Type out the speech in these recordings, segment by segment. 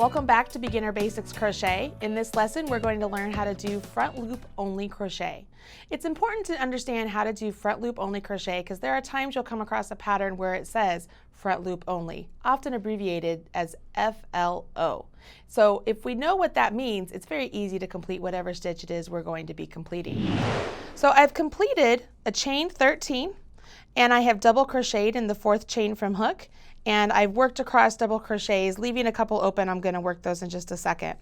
Welcome back to Beginner Basics Crochet. In this lesson, we're going to learn how to do front loop only crochet. It's important to understand how to do front loop only crochet because there are times you'll come across a pattern where it says front loop only, often abbreviated as FLO. So if we know what that means, it's very easy to complete whatever stitch it is we're going to be completing. So I've completed a chain 13 and I have double crocheted in the 4th chain from hook. And I've worked across double crochets, leaving a couple open. I'm going to work those in just a second.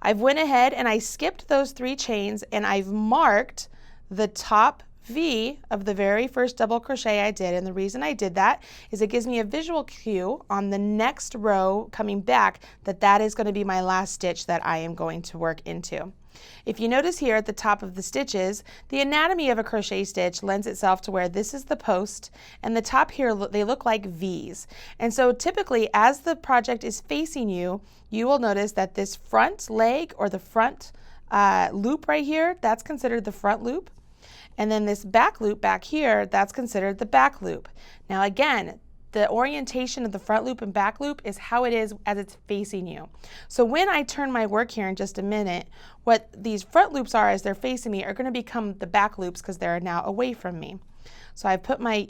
I've went ahead and I skipped those 3 chains and I've marked the top V of the very first double crochet I did. And the reason I did that is it gives me a visual cue on the next row coming back that that is going to be my last stitch that I am going to work into. If you notice here at the top of the stitches, the anatomy of a crochet stitch lends itself to where this is the post and the top here, they look like V's. And so typically as the project is facing you, you will notice that this front leg or the front loop right here, that's considered the front loop. And then this back loop back here, that's considered the back loop. Now again, the orientation of the front loop and back loop is how it is as it's facing you. So when I turn my work here in just a minute, what these front loops are as they're facing me are going to become the back loops because they're now away from me. So I've put my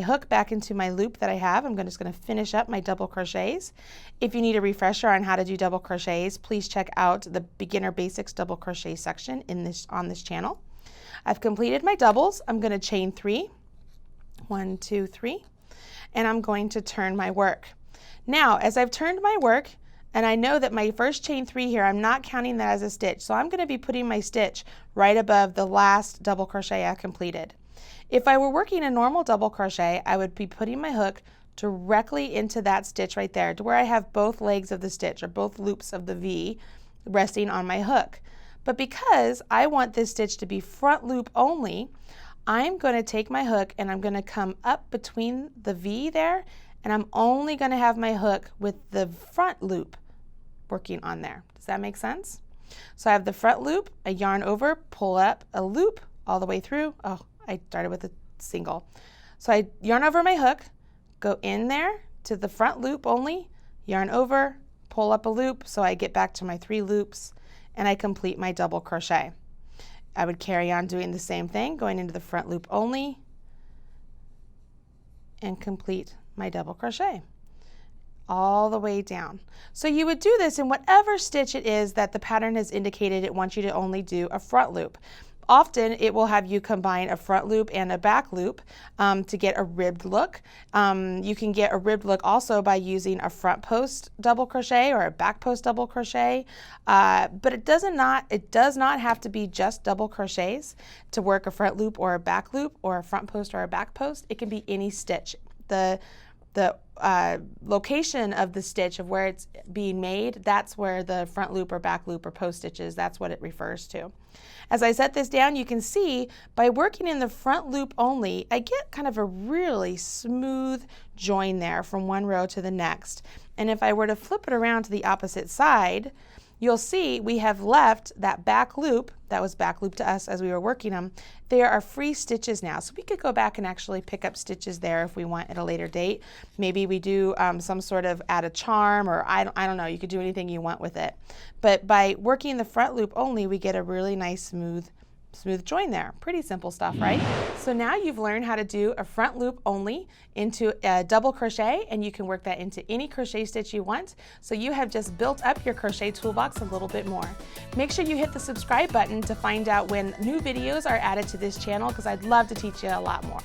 hook back into my loop that I have. I'm just going to finish up my double crochets. If you need a refresher on how to do double crochets, please check out the Beginner Basics double crochet section on this channel. I've completed my doubles. I'm going to chain 3, 1, 2, 3. And I'm going to turn my work. Now, as I've turned my work, and I know that my first chain 3 here, I'm not counting that as a stitch, so I'm going to be putting my stitch right above the last double crochet I completed. If I were working a normal double crochet, I would be putting my hook directly into that stitch right there to where I have both legs of the stitch or both loops of the V resting on my hook. But because I want this stitch to be front loop only, I'm going to take my hook and I'm going to come up between the V there, and I'm only going to have my hook with the front loop working on there. Does that make sense? So I have the front loop, I yarn over, pull up a loop all the way through. Oh, I started with a single. So I yarn over my hook, go in there to the front loop only, yarn over, pull up a loop so I get back to my 3 loops, and I complete my double crochet. I would carry on doing the same thing, going into the front loop only and complete my double crochet all the way down. So you would do this in whatever stitch it is that the pattern has indicated it wants you to only do a front loop. Often it will have you combine a front loop and a back loop to get a ribbed look. You can get a ribbed look also by using a front post double crochet or a back post double crochet, but it does not have to be just double crochets to work a front loop or a back loop or a front post or a back post. It can be any stitch. The location of the stitch of where it's being made, that's where the front loop or back loop or post stitches, that's what it refers to. As I set this down, you can see by working in the front loop only, I get kind of a really smooth join there from one row to the next. And if I were to flip it around to the opposite side, you'll see we have left that back loop, that was back loop to us as we were working them, there are free stitches now. So we could go back and actually pick up stitches there if we want at a later date. Maybe we do some sort of add a charm, or I don't know, you could do anything you want with it. But by working the front loop only, we get a really nice smooth join there. Pretty simple stuff, right? So now you've learned how to do a front loop only into a double crochet, and you can work that into any crochet stitch you want. So you have just built up your crochet toolbox a little bit more. Make sure you hit the subscribe button to find out when new videos are added to this channel because I'd love to teach you a lot more.